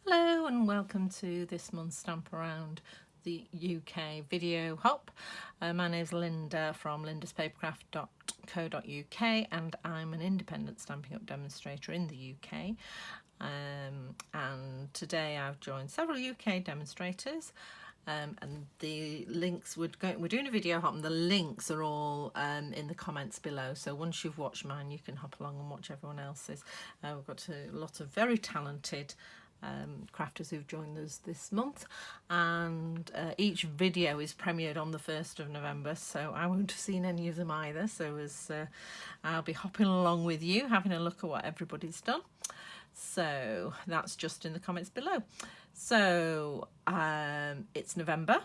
Hello and welcome to this month's Stamp Around the UK video hop. My name is Linda from lindaspapercraft.co.uk and I'm an independent Stampin' Up demonstrator in the UK. And today I've joined several UK demonstrators. And the links, we're doing a video hop and the links are all in the comments below, so once you've watched mine you can hop along and watch everyone else's. We've got a lot of very talented crafters who've joined us this month, and each video is premiered on the 1st of November, so I won't have seen any of them either, so I'll be hopping along with you having a look at what everybody's done. So that's just in the comments below. So it's November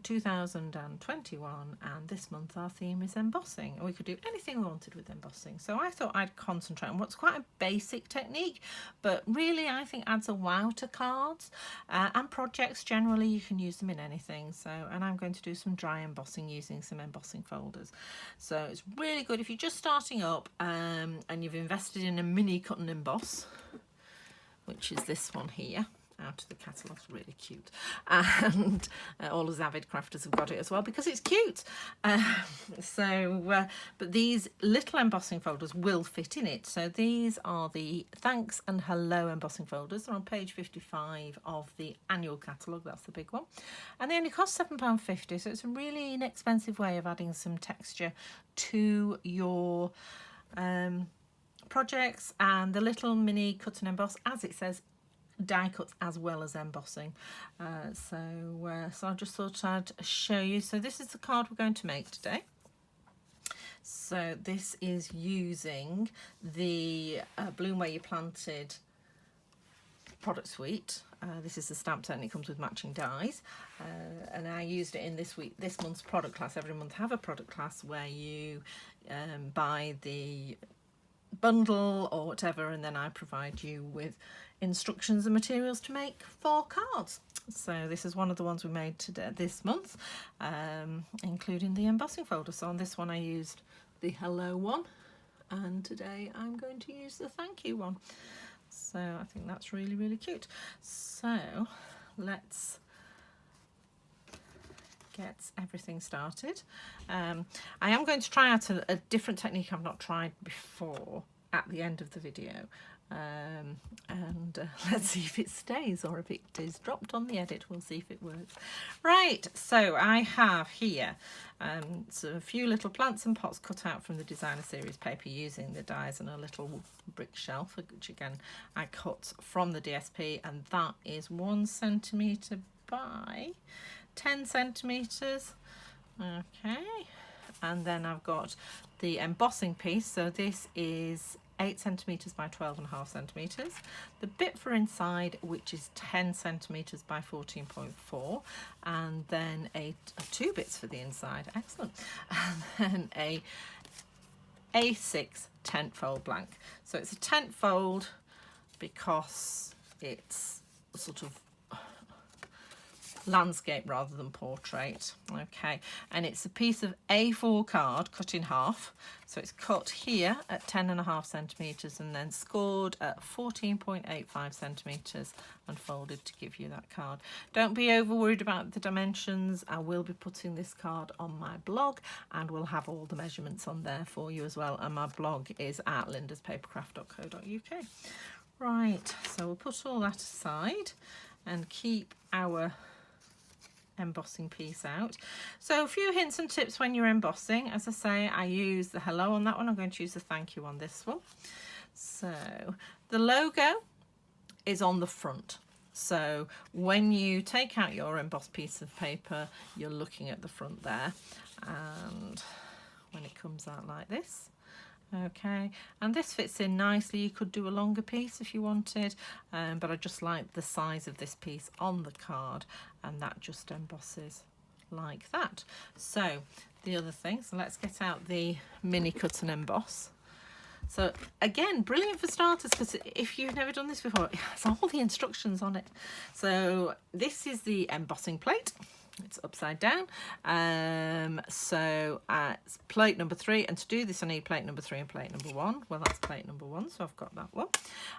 2021 and this month our theme is embossing, and we could do anything we wanted with embossing, so I thought I'd concentrate on what's quite a basic technique but really I think adds a wow to cards and projects. Generally you can use them in anything, so, and I'm going to do some dry embossing using some embossing folders. So it's really good if you're just starting up and you've invested in a mini cut and emboss, which is this one here out of the catalogue. Really cute, and all us avid crafters have got it as well because it's cute. But these little embossing folders will fit in it. So these are the thanks and hello embossing folders. They're on page 55 of the annual catalogue. That's the big one, and they only cost £7.50, so it's a really inexpensive way of adding some texture to your projects. And the little mini cut and emboss, as it says, die cuts as well as embossing. So I just thought I'd show you. So this is the card we're going to make today. So this is using the Bloom Where You Planted product suite. This is the stamp set and it comes with matching dies, and I used it in this month's product class. Every month have a product class where you buy the bundle or whatever, and then I provide you with instructions and materials to make 4 cards. So this is one of the ones we made today this month, including the embossing folder. So on this one I used the hello one, and today I'm going to use the thank you one. So I think that's really, really cute. So let's get everything started. I am going to try out a different technique I've not tried before at the end of the video, and let's see if it stays or if it is dropped on the edit. We'll see if it works. Right, so I have here so a few little plants and pots cut out from the designer series paper using the dies, and a little brick shelf which again I cut from the DSP, and that is 1 centimetre by 10 centimetres. Okay, and then I've got the embossing piece, so this is 8 centimetres by 12.5 centimetres. The bit for inside, which is 10 centimetres by 14.4, and then two bits for the inside. Excellent. And then a A6 tent fold blank. So it's a tent fold because it's sort of landscape rather than portrait. Okay, and it's a piece of A4 card cut in half, so it's cut here at 10.5 centimetres and then scored at 14.85 centimetres and folded to give you that card. Don't be over worried about the dimensions. I will be putting this card on my blog and we'll have all the measurements on there for you as well, and my blog is at lindaspapercraft.co.uk. Right, so we'll put all that aside and keep our embossing piece out. So a few hints and tips when you're embossing. As I say, I use the hello on that one. I'm going to use the thank you on this one. So the logo is on the front, so when you take out your embossed piece of paper you're looking at the front there, and when it comes out like this. Okay, and this fits in nicely. You could do a longer piece if you wanted, but I just like the size of this piece on the card, and that just embosses like that. So the other thing, so let's get out the mini cut and emboss. So again, brilliant for starters, because if you've never done this before, it has all the instructions on it. So this is the embossing plate. It's upside down. So it's plate number 3, and to do this I need plate number 3 and plate number 1. Well, that's plate number 1, so I've got that one.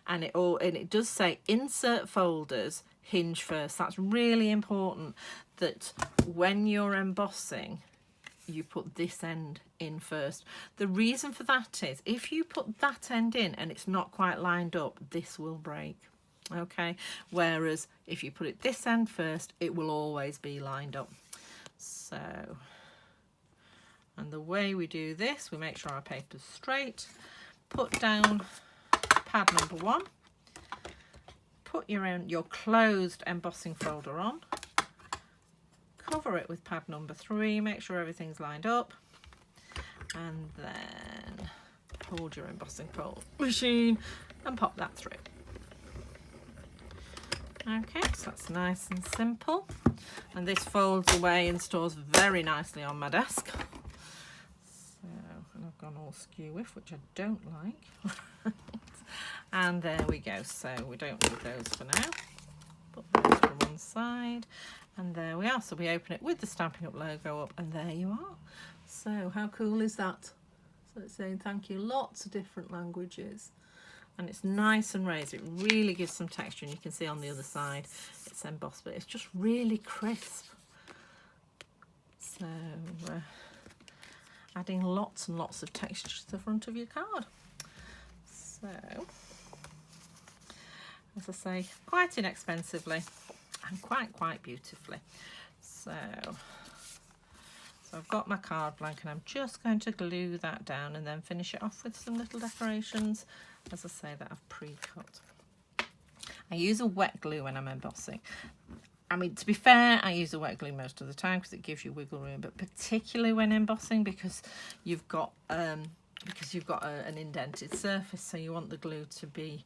And it does say insert folders, hinge first. That's really important, that when you're embossing you put this end in first. The reason for that is if you put that end in and it's not quite lined up, this will break. Okay, whereas if you put it this end first, it will always be lined up. So, and the way we do this, we make sure our paper's straight, put down pad number 1, put your closed embossing folder on, cover it with pad number 3, make sure everything's lined up, and then hold your embossing fold machine and pop that through. Okay, so that's nice and simple, and this folds away and stores very nicely on my desk. So, and I've gone all skew with, which I don't like. And there we go. So we don't need those for now. Put those to one side, and there we are. So we open it with the Stampin' Up logo up, and there you are. So how cool is that? So it's saying thank you, lots of different languages. And it's nice and raised. It really gives some texture, and you can see on the other side it's embossed, but it's just really crisp. So adding lots and lots of texture to the front of your card. So, as I say, quite inexpensively and quite beautifully. So I've got my card blank, and I'm just going to glue that down and then finish it off with some little decorations, as I say, that I've pre-cut. I use a wet glue when I'm embossing. I mean, to be fair, I use a wet glue most of the time because it gives you wiggle room, but particularly when embossing, because you've got an indented surface, so you want the glue to be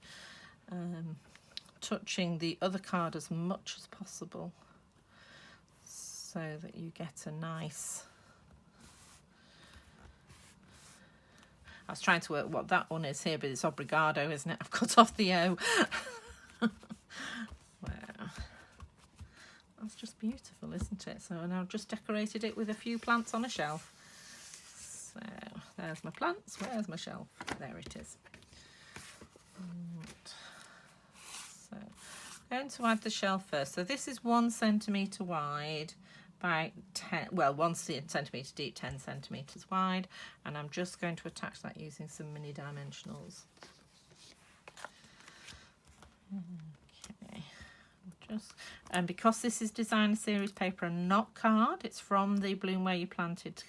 touching the other card as much as possible, so that you get a nice... I was trying to work what that one is here, but it's obrigado, isn't it? I've cut off the O. Well, that's just beautiful, isn't it? So now I've just decorated it with a few plants on a shelf. So there's my plants. Where's my shelf? There it is. So I'm going to add the shelf first. So this is 1 centimetre wide by 10, well, 1 centimetre deep, 10 centimetres wide, and I'm just going to attach that using some mini dimensionals. Okay, and because this is designer series paper and not card, it's from the Bloom Where You Planted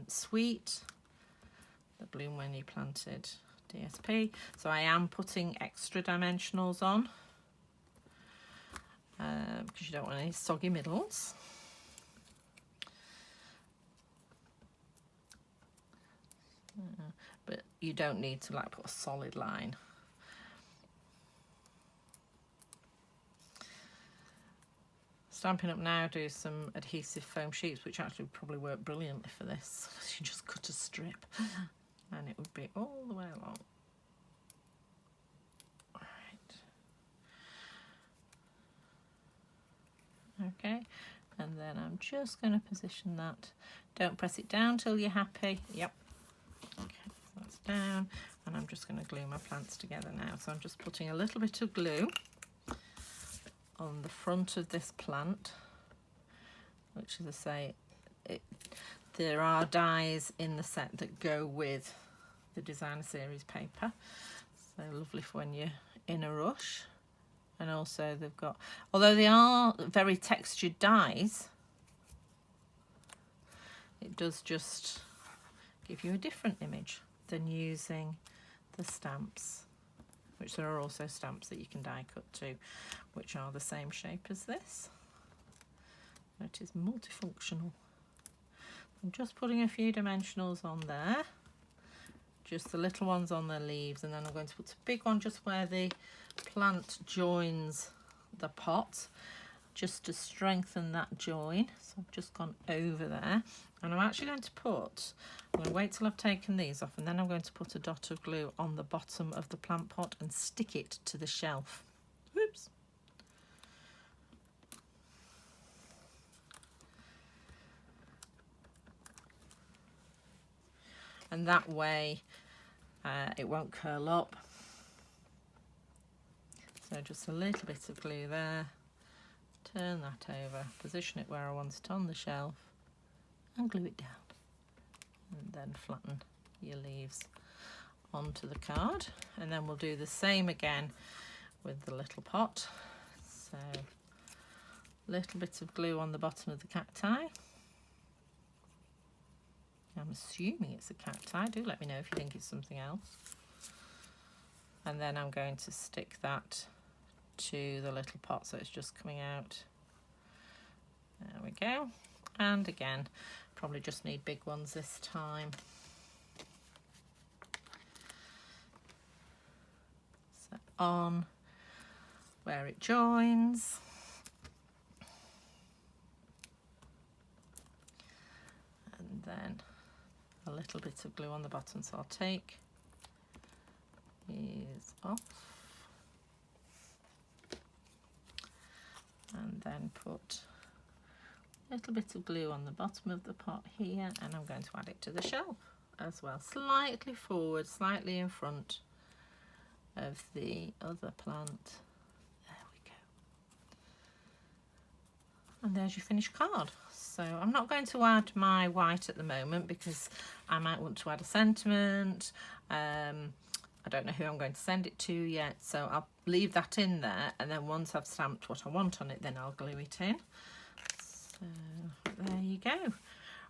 suite, the Bloom When You Planted DSP, so I am putting extra dimensionals on, because you don't want any soggy middles. But you don't need to like put a solid line. Stampin' Up now do some adhesive foam sheets, which actually would probably work brilliantly for this. You just cut a strip and it would be all the way along. Okay, and then I'm just going to position that. Don't press it down till you're happy. Yep. Okay, so that's down, and I'm just going to glue my plants together now. So I'm just putting a little bit of glue on the front of this plant, which, as I say, there are dies in the set that go with the designer series paper, so lovely for when you're in a rush. And also they've got, although they are very textured dies, it does just give you a different image than using the stamps, which there are also stamps that you can die cut to, which are the same shape as this. It is multifunctional. I'm just putting a few dimensionals on there, just the little ones on the leaves, and then I'm going to put a big one just where the plant joins the pot, just to strengthen that join. So I've just gone over there, and I'm actually going to I'm going to wait till I've taken these off, and then I'm going to put a dot of glue on the bottom of the plant pot and stick it to the shelf. Oops. and that way it won't curl up. So just a little bit of glue there, turn that over, position it where I want it on the shelf and glue it down, and then flatten your leaves onto the card. And then we'll do the same again with the little pot. So little bit of glue on the bottom of the cacti. I'm assuming it's a cacti. Do let me know if you think it's something else. And then I'm going to stick that to the little pot so it's just coming out. There we go. And again, probably just need big ones this time. So on where it joins. And then a little bit of glue on the bottom, so I'll take these off and then put a little bit of glue on the bottom of the pot here, and I'm going to add it to the shelf as well, slightly forward, slightly in front of the other plant. There we go. And there's your finished card. So I'm not going to add my white at the moment because I might want to add a sentiment. I don't know who I'm going to send it to yet, so I'll leave that in there, and then once I've stamped what I want on it, then I'll glue it in. So there you go.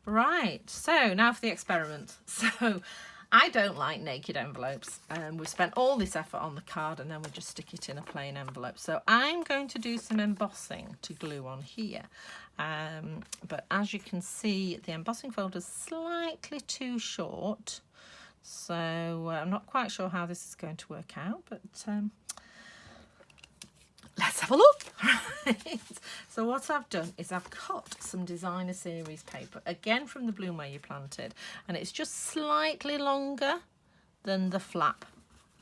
Right, so now for the experiment. So I don't like naked envelopes. We've spent all this effort on the card and then we just stick it in a plain envelope. So I'm going to do some embossing to glue on here. But as you can see, the embossing folder is slightly too short. So I'm not quite sure how this is going to work out, but let's have a look. Right. So what I've done is I've cut some designer series paper, again from the Bloom Where You Planted, and it's just slightly longer than the flap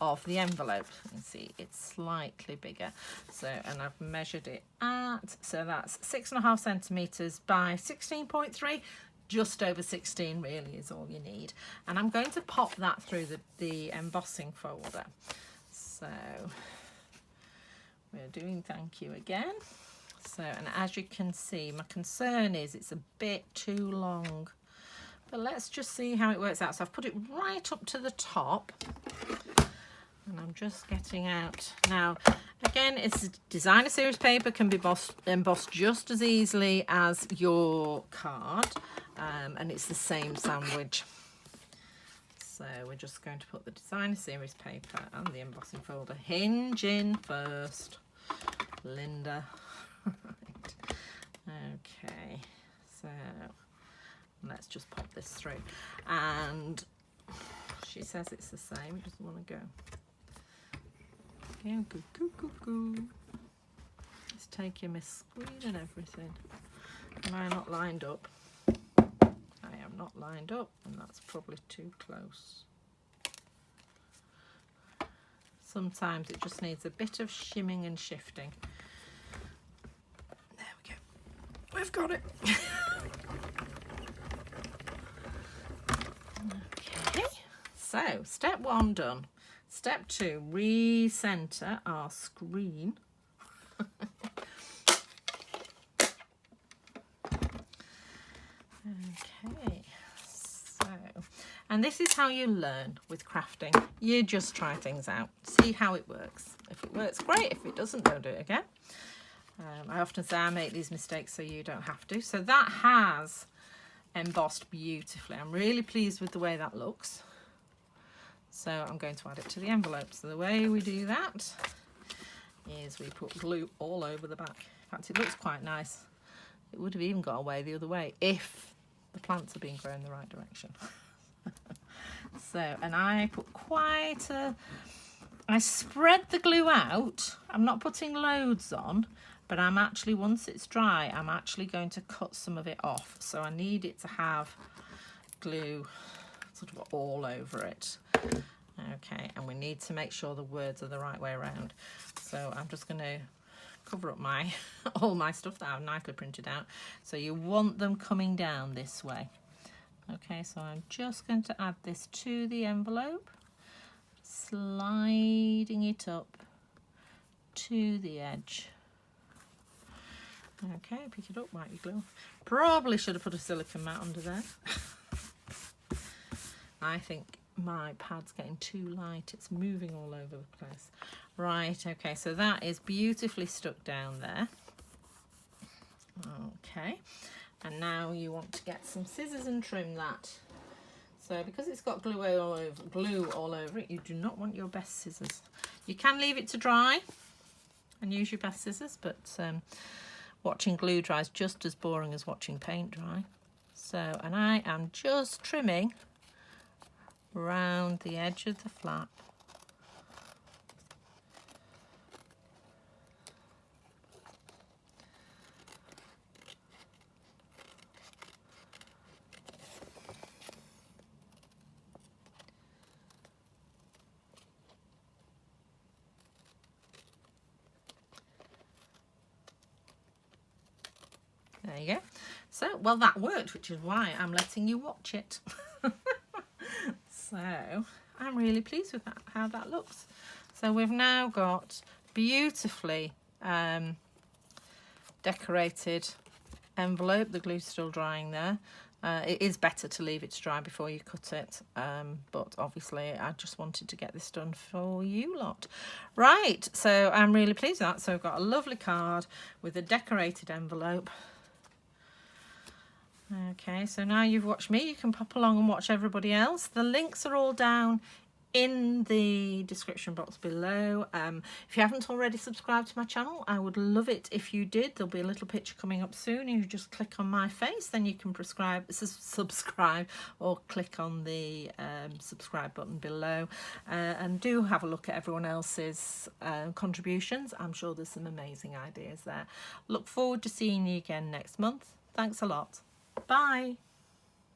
of the envelope. You can see it's slightly bigger. So, and I've measured it at, so that's 6.5 centimetres by 16.3. Just over 16 really is all you need. And I'm going to pop that through the embossing folder. So we're doing thank you again. So, and as you can see, my concern is it's a bit too long, but let's just see how it works out. So I've put it right up to the top and I'm just getting out. Now, again, it's designer series paper, can be embossed just as easily as your card, and it's the same sandwich. So we're just going to put the designer series paper and the embossing folder hinge in first. Linda. Right. Okay, so let's just pop this through. And she says it's the same, it doesn't want to go. Yeah, go. Let's take your Miss Squeeze and everything. Am I not lined up? I am not lined up, and that's probably too close. Sometimes it just needs a bit of shimming and shifting. There we go. We've got it. Okay, so step 1 done. Step 2, recenter our screen. Okay, so, and this is how you learn with crafting. You just try things out, see how it works. If it works, great. If it doesn't, don't do it again. I often say I make these mistakes so you don't have to. So that has embossed beautifully. I'm really pleased with the way that looks. So I'm going to add it to the envelope. So the way we do that is we put glue all over the back. In fact, it looks quite nice. It would have even got away the other way if the plants had been growing the right direction. So, and I put I spread the glue out. I'm not putting loads on, but I'm actually, once it's dry, I'm actually going to cut some of it off. So I need it to have glue sort of all over it. Okay, and we need to make sure the words are the right way around. So I'm just going to cover up all my stuff that I've nicely printed out. So you want them coming down this way. Okay, so I'm just going to add this to the envelope, sliding it up to the edge. Okay, pick it up, wipe your glue. Probably should have put a silicone mat under there. I think my pad's getting too light. It's moving all over the place. Right, okay, so that is beautifully stuck down there. Okay, and now you want to get some scissors and trim that. So because it's got glue all over it, you do not want your best scissors. You can leave it to dry and use your best scissors, but watching glue dry is just as boring as watching paint dry. So, and I am just trimming around the edge of the flap. There you go. So, well, that worked, which is why I'm letting you watch it. So, I'm really pleased with that, how that looks. So we've now got beautifully decorated envelope. The glue's still drying there. It is better to leave it to dry before you cut it, but obviously I just wanted to get this done for you lot. Right, so I'm really pleased with that. So I've got a lovely card with a decorated envelope. Okay, so now you've watched me, you can pop along and watch everybody else. The links are all down in the description box below. If you haven't already subscribed to my channel, I would love it if you did. There'll be a little picture coming up soon. You just click on my face, then you can subscribe or click on the subscribe button below. And do have a look at everyone else's contributions. I'm sure there's some amazing ideas there. Look forward to seeing you again next month. Thanks a lot. Bye.